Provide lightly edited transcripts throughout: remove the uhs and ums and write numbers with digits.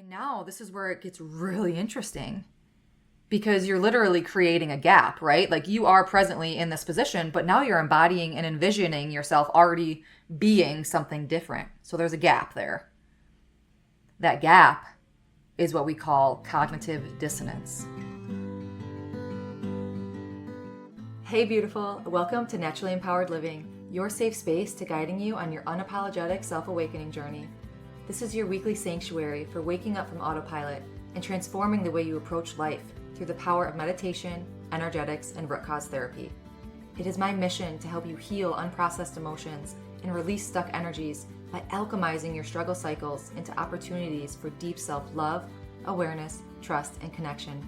Now this is where it gets really interesting because you're literally creating a gap, right? Like you are presently in this position, but now you're embodying and envisioning yourself already being something different. So there's a gap there. That gap is what we call cognitive dissonance. Hey, beautiful. Welcome to Naturally Empowered Living, your safe space to guiding you on your unapologetic self-awakening journey. This is your weekly sanctuary for waking up from autopilot and transforming the way you approach life through the power of meditation, energetics, and root cause therapy. It is my mission to help you heal unprocessed emotions and release stuck energies by alchemizing your struggle cycles into opportunities for deep self-love, awareness, trust, and connection,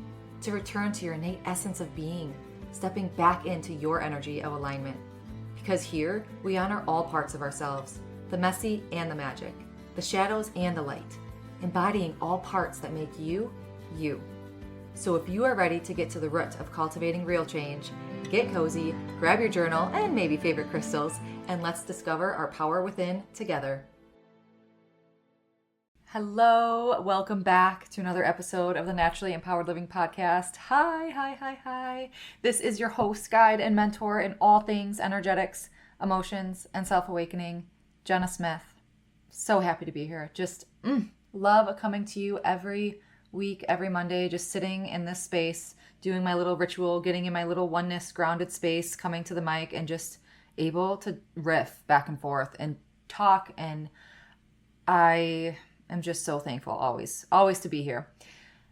to return to your innate essence of being, stepping back into your energy of alignment. Because here, we honor all parts of ourselves, the messy and the magic, the shadows and the light, embodying all parts that make you, you. So if you are ready to get to the root of cultivating real change, get cozy, grab your journal and maybe favorite crystals, and let's discover our power within together. Hello, welcome back to another episode of the Naturally Empowered Living podcast. Hi. This is your host, guide, and mentor in all things energetics, emotions, and self-awakening, Jenna Smith. So happy to be here. Just love coming to you every week, every Monday, just sitting in this space, doing my little ritual, getting in my little oneness grounded space, coming to the mic and just able to riff back and forth and talk. And I am just so thankful always to be here.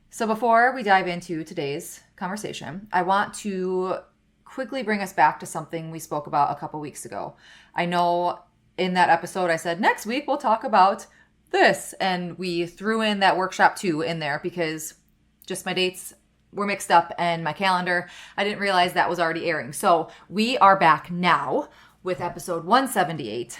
So before we dive into today's conversation, I want to quickly bring us back to something we spoke about a couple weeks ago. I know in that episode, I said, next week we'll talk about this. And we threw in that workshop 2 in there because just my dates were mixed up and my calendar, I didn't realize that was already airing. So we are back now with episode 178.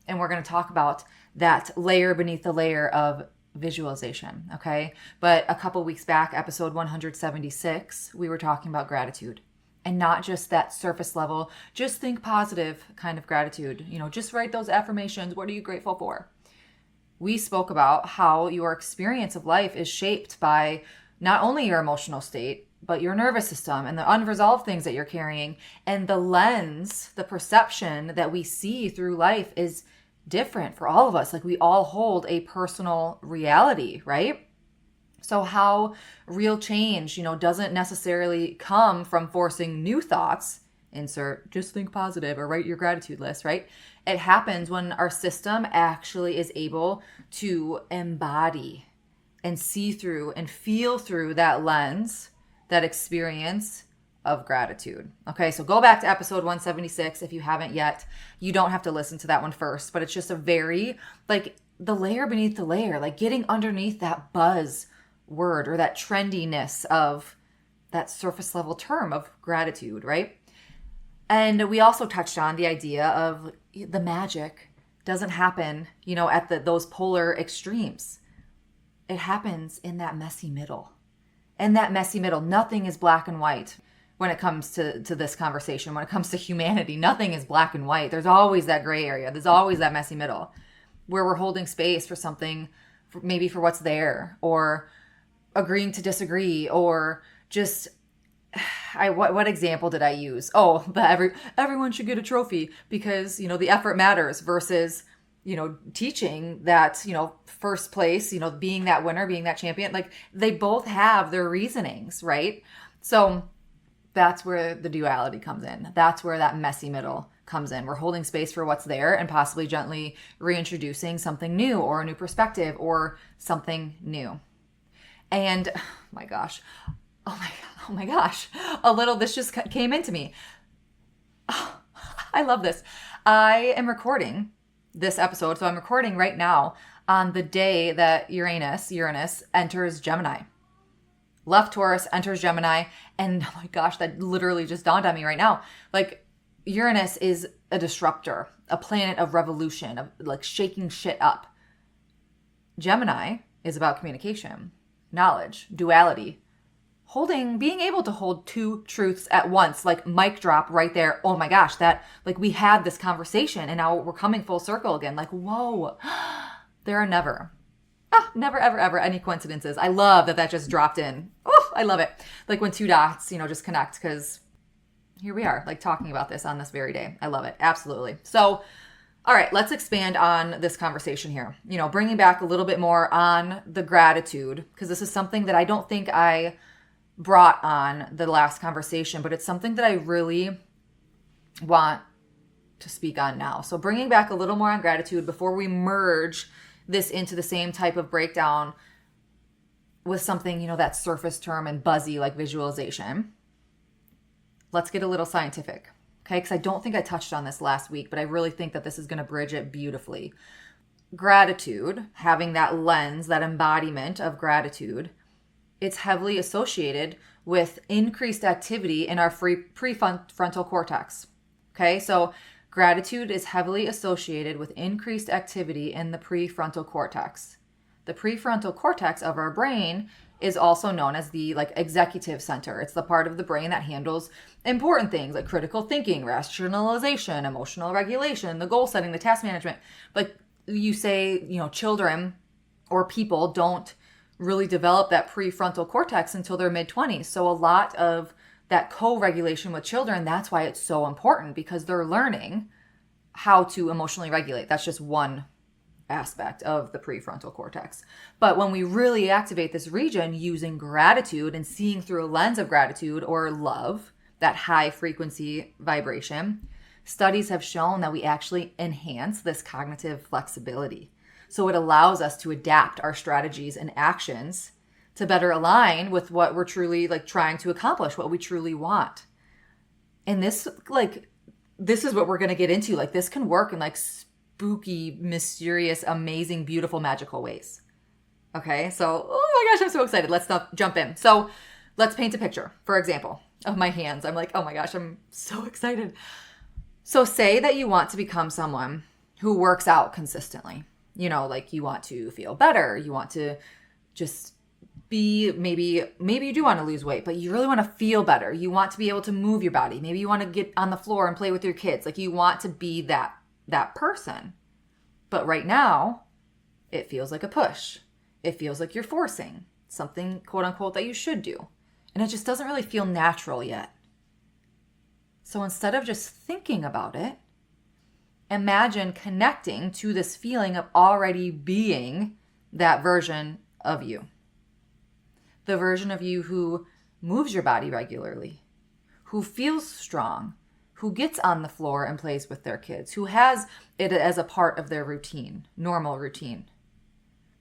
And we're going to talk about that layer beneath the layer of visualization. Okay. But a couple weeks back, episode 176, we were talking about gratitude. And not just that surface level, just think positive kind of gratitude. Just write those affirmations. What are you grateful for? We spoke about how your experience of life is shaped by not only your emotional state, but your nervous system and the unresolved things that you're carrying. And the lens, the perception that we see through life is different for all of us. Like we all hold a personal reality, right? So how real change, doesn't necessarily come from forcing new thoughts, insert just think positive or write your gratitude list, right? It happens when our system actually is able to embody and see through and feel through that lens, that experience of gratitude. Okay, so go back to episode 176 if you haven't yet. You don't have to listen to that one first, but it's just a very, the layer beneath the layer, getting underneath that buzz word or that trendiness of that surface level term of gratitude, right? And we also touched on the idea of the magic doesn't happen, at those polar extremes. It happens in that messy middle. In that messy middle, nothing is black and white when it comes to this conversation. When it comes to humanity, nothing is black and white. There's always that gray area. There's always that messy middle where we're holding space for something, maybe for what's there, or agreeing to disagree, or just what example did I use? Oh, everyone should get a trophy because the effort matters versus teaching that first place, being that winner, being that champion. They both have their reasonings, right? So that's where the duality comes in. That's where that messy middle comes in. We're holding space for what's there and possibly gently reintroducing something new or a new perspective or something new. And oh my gosh, this just came into me. Oh, I love this. I am recording this episode. So I'm recording right now on the day that Uranus enters Gemini. Left Taurus, enters Gemini. And oh my gosh, that literally just dawned on me right now. Uranus is a disruptor, a planet of revolution, of shaking shit up. Gemini is about communication, knowledge, duality, being able to hold two truths at once, mic drop right there. Oh my gosh, that we had this conversation and now we're coming full circle again. Whoa, there are never Never, ever, ever any coincidences. I love that just dropped in. Oh, I love it. Like when two dots, just connect, because here we are, like talking about this on this very day. I love it. Absolutely. So, all right, let's expand on this conversation here. Bringing back a little bit more on the gratitude, because this is something that I don't think I brought on the last conversation, but it's something that I really want to speak on now. So bringing back a little more on gratitude before we merge this into the same type of breakdown with something, that surface term and buzzy like visualization. Let's get a little scientific, okay? Because I don't think I touched on this last week, but I really think that this is going to bridge it beautifully. Gratitude, having that lens, that embodiment of gratitude, it's heavily associated with increased activity in our prefrontal cortex, okay? So gratitude is heavily associated with increased activity in the prefrontal cortex. The prefrontal cortex of our brain is also known as the executive center. It's the part of the brain that handles important things like critical thinking, rationalization, emotional regulation, the goal setting, the task management. Like you say, children or people don't really develop that prefrontal cortex until their mid-20s. So a lot of that co-regulation with children, that's why it's so important, because they're learning how to emotionally regulate. That's just one aspect of the prefrontal cortex. But when we really activate this region using gratitude and seeing through a lens of gratitude or love, that high frequency vibration, studies have shown that we actually enhance this cognitive flexibility. So it allows us to adapt our strategies and actions to better align with what we're truly trying to accomplish, what we truly want. And this is what we're going to get into. This can work in spooky, mysterious, amazing, beautiful, magical ways. Okay, so, oh my gosh, I'm so excited. Let's jump in. So let's paint a picture, for example, of my hands. I'm oh my gosh, I'm so excited. So say that you want to become someone who works out consistently. You want to feel better. You want to just be, maybe you do want to lose weight, but you really want to feel better. You want to be able to move your body. Maybe you want to get on the floor and play with your kids. You want to be that person. But right now, it feels like a push. It feels like you're forcing something, quote unquote, that you should do. And it just doesn't really feel natural yet. So instead of just thinking about it, imagine connecting to this feeling of already being that version of you. The version of you who moves your body regularly, who feels strong, who gets on the floor and plays with their kids, who has it as a part of their routine, normal routine.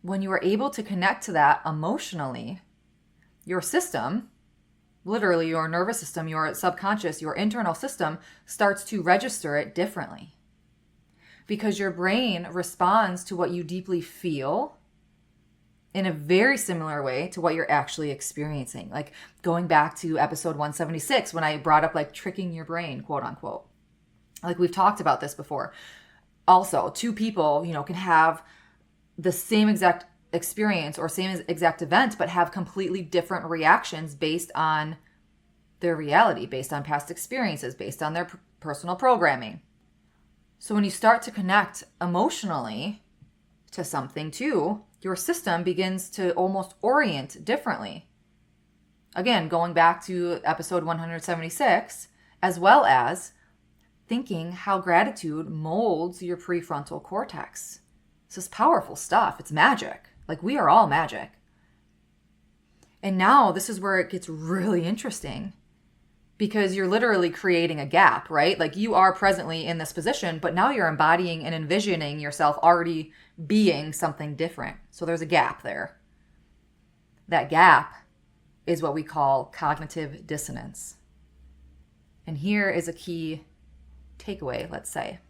When you are able to connect to that emotionally, your system, literally your nervous system, your subconscious, your internal system starts to register it differently. Because your brain responds to what you deeply feel in a very similar way to what you're actually experiencing. Going back to episode 176, when I brought up tricking your brain, quote unquote. We've talked about this before. Also, two people, can have the same exact experience or same exact event, but have completely different reactions based on their reality, based on past experiences, based on their personal programming. So when you start to connect emotionally to something too, your system begins to almost orient differently. Again, going back to episode 176, as well as thinking how gratitude molds your prefrontal cortex. This is powerful stuff. It's magic. We are all magic. And now this is where it gets really interesting, because you're literally creating a gap, right? You are presently in this position, but now you're embodying and envisioning yourself already being something different. So there's a gap there. That gap is what we call cognitive dissonance. And here is a key takeaway, let's say.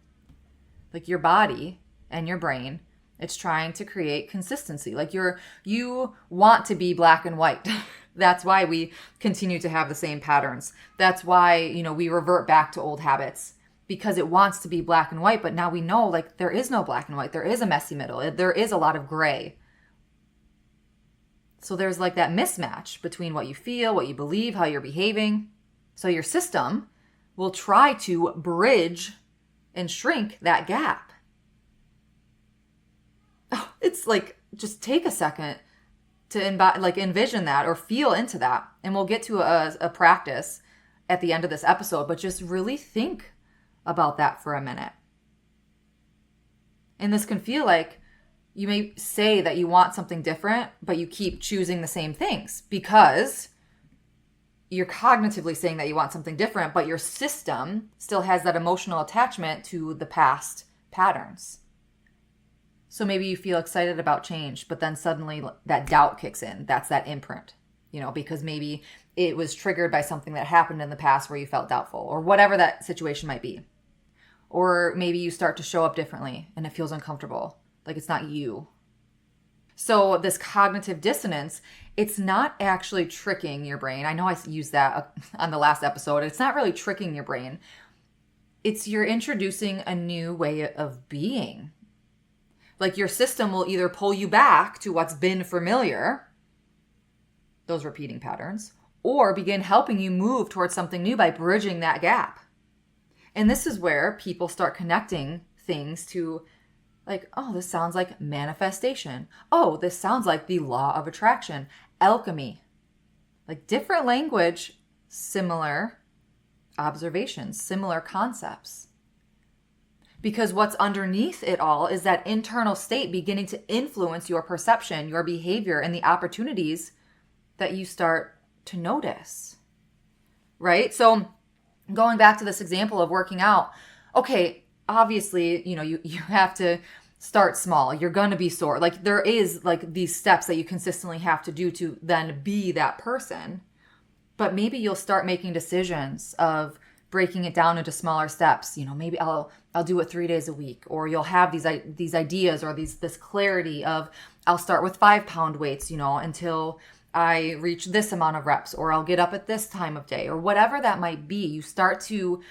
Your body and your brain, it's trying to create consistency. You want to be black and white. That's why we continue to have the same patterns. That's why, we revert back to old habits, because it wants to be black and white. But now we know there is no black and white. There is a messy middle. There is a lot of gray. So there's that mismatch between what you feel, what you believe, how you're behaving. So your system will try to bridge and shrink that gap. Oh, it's just take a second to envision that or feel into that. And we'll get to a practice at the end of this episode, but just really think about that for a minute. And this can feel like you may say that you want something different, but you keep choosing the same things because you're cognitively saying that you want something different, but your system still has that emotional attachment to the past patterns. So maybe you feel excited about change, but then suddenly that doubt kicks in. That's that imprint, because maybe it was triggered by something that happened in the past where you felt doubtful or whatever that situation might be. Or maybe you start to show up differently and it feels uncomfortable, like it's not you. So this cognitive dissonance, it's not actually tricking your brain. I know I used that on the last episode. It's not really tricking your brain. It's you're introducing a new way of being. Like your system will either pull you back to what's been familiar, those repeating patterns, or begin helping you move towards something new by bridging that gap. And this is where people start connecting things to like, oh, this sounds like manifestation. Oh, this sounds like the law of attraction, alchemy. Like different language, similar observations, similar concepts. Because what's underneath it all is that internal state beginning to influence your perception, your behavior, and the opportunities that you start to notice. Right? So going back to this example of working out, okay, obviously, you have to start small. You're going to be sore. Like there is like these steps that you consistently have to do to then be that person. But maybe you'll start making decisions of breaking it down into smaller steps. Maybe I'll do it 3 days a week, or you'll have these ideas or this clarity of I'll start with 5-pound weights, until I reach this amount of reps, or I'll get up at this time of day, or whatever that might be. You start to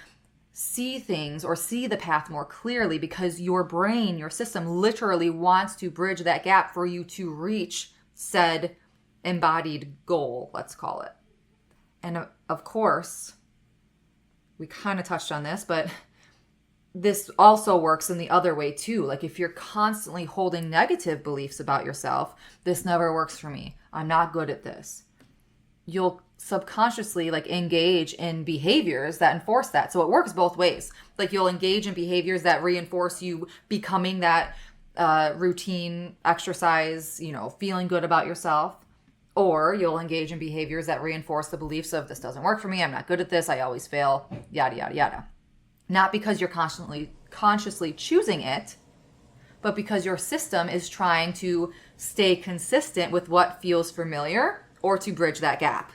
see things or see the path more clearly because your brain, your system literally wants to bridge that gap for you to reach said embodied goal, let's call it. And of course, we kind of touched on this, but this also works in the other way too. Like if you're constantly holding negative beliefs about yourself, this never works for me, I'm not good at this, you'll subconsciously engage in behaviors that enforce that. So it works both ways. Like you'll engage in behaviors that reinforce you becoming that routine exercise, feeling good about yourself. Or you'll engage in behaviors that reinforce the beliefs of this doesn't work for me, I'm not good at this, I always fail, yada, yada, yada. Not because you're consciously choosing it, but because your system is trying to stay consistent with what feels familiar or to bridge that gap.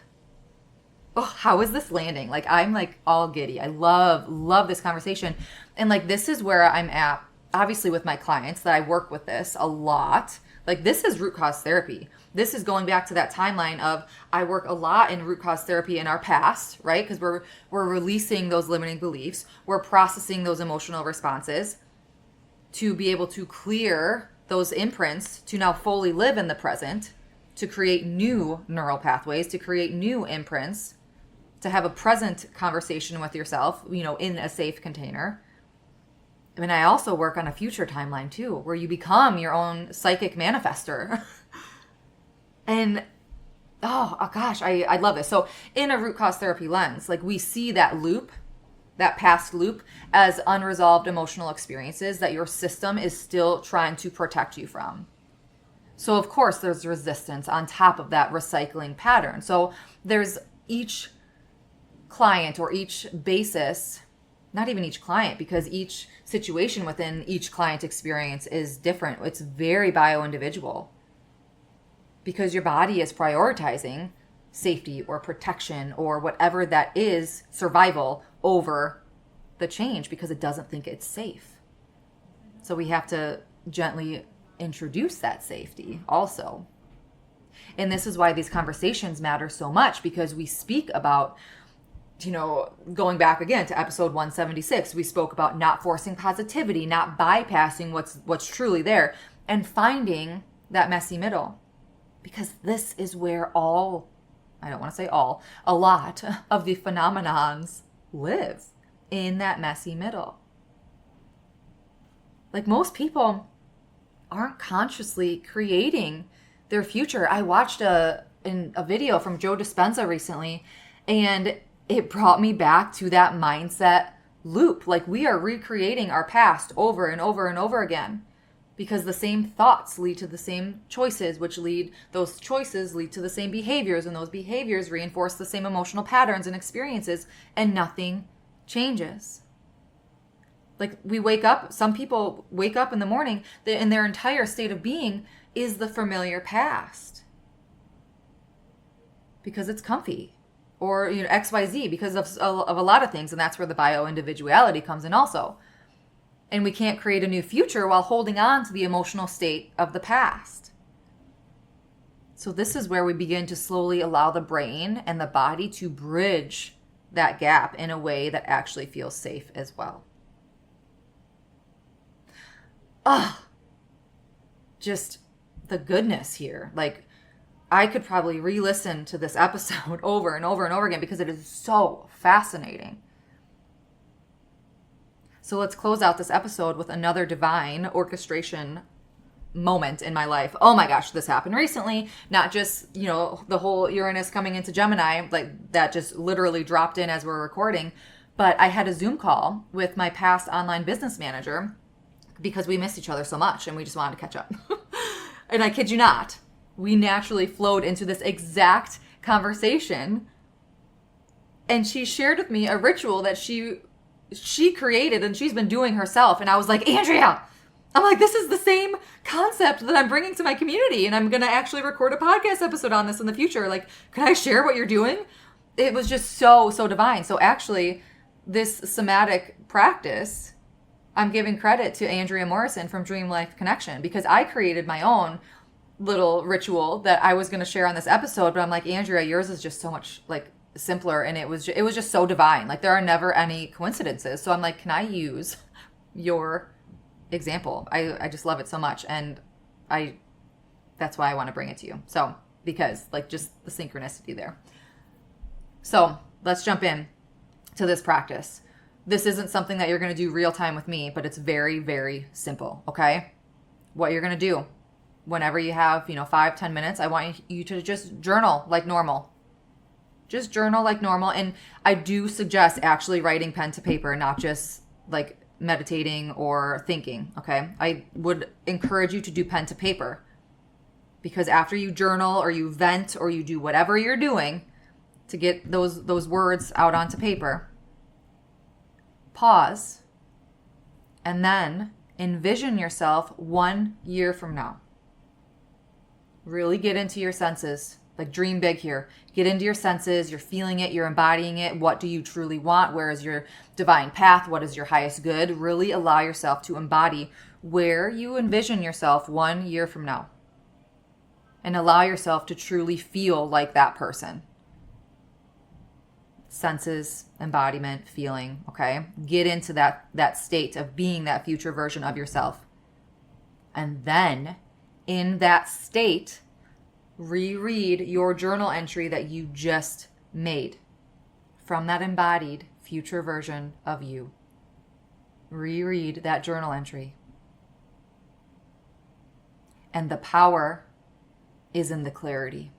Oh, how is this landing? I'm all giddy. I love this conversation. And this is where I'm at, obviously with my clients that I work with this a lot. This is root cause therapy. This is going back to that timeline of I work a lot in root cause therapy in our past, right? Because we're releasing those limiting beliefs. We're processing those emotional responses to be able to clear those imprints to now fully live in the present, to create new neural pathways, to create new imprints, to have a present conversation with yourself, in a safe container. I mean, I also work on a future timeline too, where you become your own psychic manifester. And, oh gosh, I love this. So in a root cause therapy lens, we see that loop, that past loop, as unresolved emotional experiences that your system is still trying to protect you from. So of course there's resistance on top of that recycling pattern. So there's each client or each basis, not even each client, because each situation within each client experience is different. It's very bio-individual because your body is prioritizing safety or protection or whatever that is, survival, over the change because it doesn't think it's safe. So we have to gently introduce that safety also. And this is why these conversations matter so much, because we speak about, going back again to episode 176, we spoke about not forcing positivity, not bypassing what's truly there, and finding that messy middle. Because this is where a lot of the phenomenons live, in that messy middle. Most people aren't consciously creating their future. I watched a video from Joe Dispenza recently, and it brought me back to that mindset loop. Like, we are recreating our past over and over and over again, because the same thoughts lead to the same choices, those choices lead to the same behaviors, and those behaviors reinforce the same emotional patterns and experiences, and nothing changes. Like, we wake up, some people wake up in the morning, and their entire state of being is the familiar past. Because it's comfy. Or, XYZ, because of a lot of things. And that's where the bio-individuality comes in also. And we can't create a new future while holding on to the emotional state of the past. So this is where we begin to slowly allow the brain and the body to bridge that gap in a way that actually feels safe as well. Just the goodness here. Like, I could probably re-listen to this episode over and over and over again because it is so fascinating. So let's close out this episode with another divine orchestration moment in my life. Oh my gosh, this happened recently. Not just, the whole Uranus coming into Gemini, like that just literally dropped in as we're recording. But I had a Zoom call with my past online business manager because we missed each other so much and we just wanted to catch up. And I kid you not, we naturally flowed into this exact conversation. And she shared with me a ritual that she created and she's been doing herself. And I was like, Andrea, I'm like, this is the same concept that I'm bringing to my community. And I'm going to actually record a podcast episode on this in the future. Like, can I share what you're doing? It was just so, so divine. So actually, this somatic practice, I'm giving credit to Andrea Morrison from Dream Life Connection, because I created my own little ritual that I was going to share on this episode. But I'm like, Andrea, yours is just so much like simpler. And it was just so divine. Like, there are never any coincidences. So I'm like, can I use your example? I just love it so much. And that's why I want to bring it to you. So, because like just the synchronicity there. So let's jump in to this practice. This isn't something that you're going to do real time with me, but it's very, very simple. Okay. What you're going to do whenever you have, 5-10 minutes, I want you to just journal like normal. Just journal like normal. And I do suggest actually writing pen to paper, not just like meditating or thinking. Okay. I would encourage you to do pen to paper, because after you journal or you vent or you do whatever you're doing to get those words out onto paper, pause and then envision yourself 1 year from now. Really get into your senses. Like, dream big here. Get into your senses. You're feeling it. You're embodying it. What do you truly want? Where is your divine path? What is your highest good? Really allow yourself to embody where you envision yourself 1 year from now. And allow yourself to truly feel like that person. Senses, embodiment, feeling, okay? Get into that state of being that future version of yourself. And then, in that state, reread your journal entry that you just made from that embodied future version of you. Reread that journal entry. And the power is in the clarity,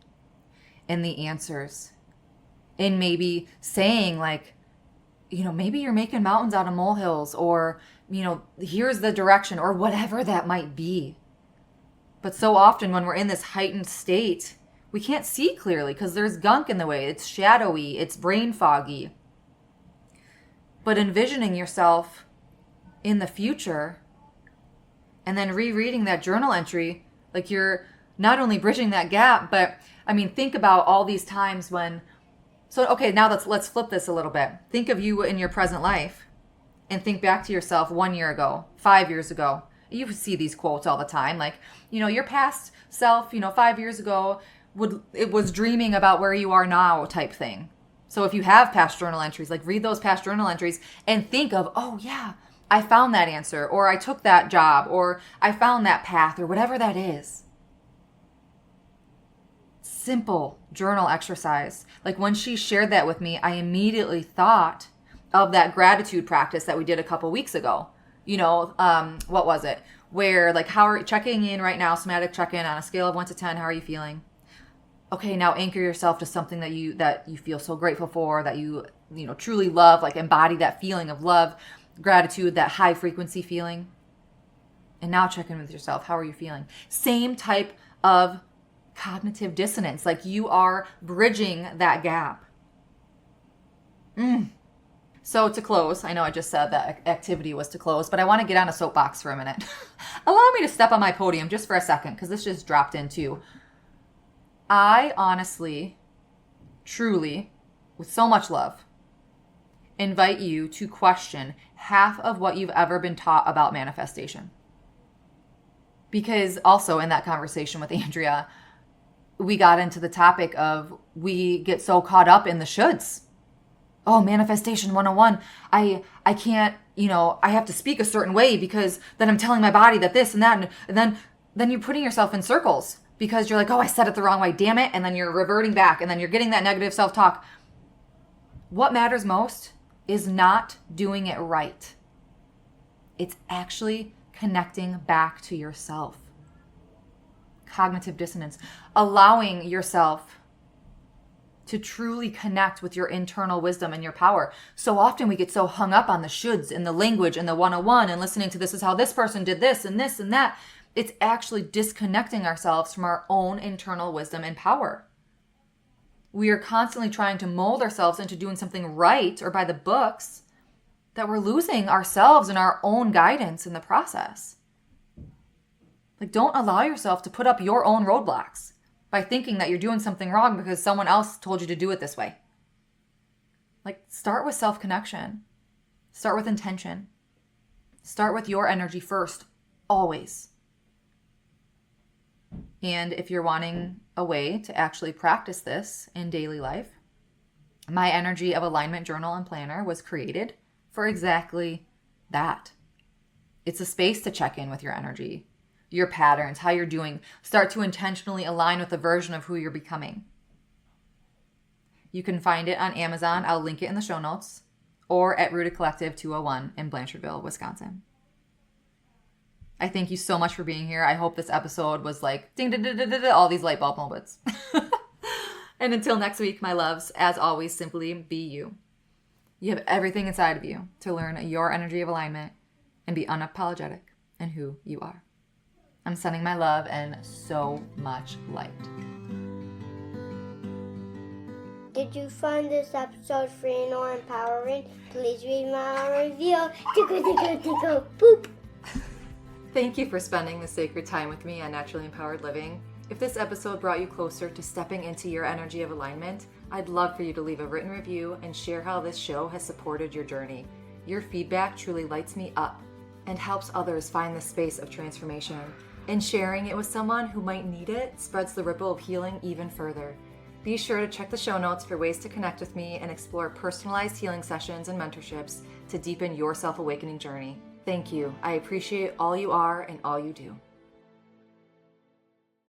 in the answers, in maybe saying like, maybe you're making mountains out of molehills, or, here's the direction, or whatever that might be. But so often when we're in this heightened state, we can't see clearly because there's gunk in the way. It's shadowy. It's brain foggy. But envisioning yourself in the future and then rereading that journal entry, like, you're not only bridging that gap, but think about all these times when, so, okay, now let's flip this a little bit. Think of you in your present life and think back to yourself 1 year ago, 5 years ago. You see these quotes all the time. Like, your past self, 5 years ago was dreaming about where you are now type thing. So if you have past journal entries, like, read those past journal entries and think of, oh yeah, I found that answer, or I took that job, or I found that path, or whatever that is. Simple journal exercise. Like, when she shared that with me, I immediately thought of that gratitude practice that we did a couple weeks ago. What was it? where like, how are checking in right now, somatic check-in on a scale of 1 to 10, how are you feeling? Okay, now anchor yourself to something that you feel so grateful for, that you truly love, like embody that feeling of love, gratitude, that high frequency feeling. And now check in with yourself. How are you feeling? Same type of cognitive dissonance, like you are bridging that gap. So to close, I know I just said that activity was to close, but I want to get on a soapbox for a minute. Allow me to step on my podium just for a second, because this just dropped in too. I honestly, truly, with so much love, invite you to question half of what you've ever been taught about manifestation. Because also in that conversation with Andrea, we got into the topic of we get so caught up in the shoulds. Oh, manifestation 101. I can't, I have to speak a certain way because then I'm telling my body that this and that. And then you're putting yourself in circles because you're like, oh, I said it the wrong way. Damn it. And then you're reverting back and then you're getting that negative self-talk. What matters most is not doing it right. It's actually connecting back to yourself. Cognitive dissonance. Allowing yourself to truly connect with your internal wisdom and your power. So often we get so hung up on the shoulds and the language and the 101 and listening to this is how this person did this and this and that. It's actually disconnecting ourselves from our own internal wisdom and power. We are constantly trying to mold ourselves into doing something right or by the books that we're losing ourselves and our own guidance in the process. Like, don't allow yourself to put up your own roadblocks by thinking that you're doing something wrong because someone else told you to do it this way. Like, start with self-connection. Start with intention. Start with your energy first, always. And if you're wanting a way to actually practice this in daily life, my Energy of Alignment journal and planner was created for exactly that. It's a space to check in with your energy, your patterns, how you're doing. Start to intentionally align with the version of who you're becoming. You can find it on Amazon. I'll link it in the show notes, or at Rooted Collective 201 in Blanchardville, Wisconsin. I thank you so much for being here. I hope this episode was like ding, ding, ding, ding, ding, all these light bulb moments. And until next week, my loves, as always, simply be you. You have everything inside of you to learn your energy of alignment and be unapologetic in who you are. I'm sending my love and so much light. Did you find this episode freeing or empowering? Please read my review. Tickle, boop. Thank you for spending this sacred time with me on Naturally Empowered Living. If this episode brought you closer to stepping into your energy of alignment, I'd love for you to leave a written review and share how this show has supported your journey. Your feedback truly lights me up and helps others find the space of transformation. And sharing it with someone who might need it spreads the ripple of healing even further. Be sure to check the show notes for ways to connect with me and explore personalized healing sessions and mentorships to deepen your self-awakening journey. Thank you. I appreciate all you are and all you do.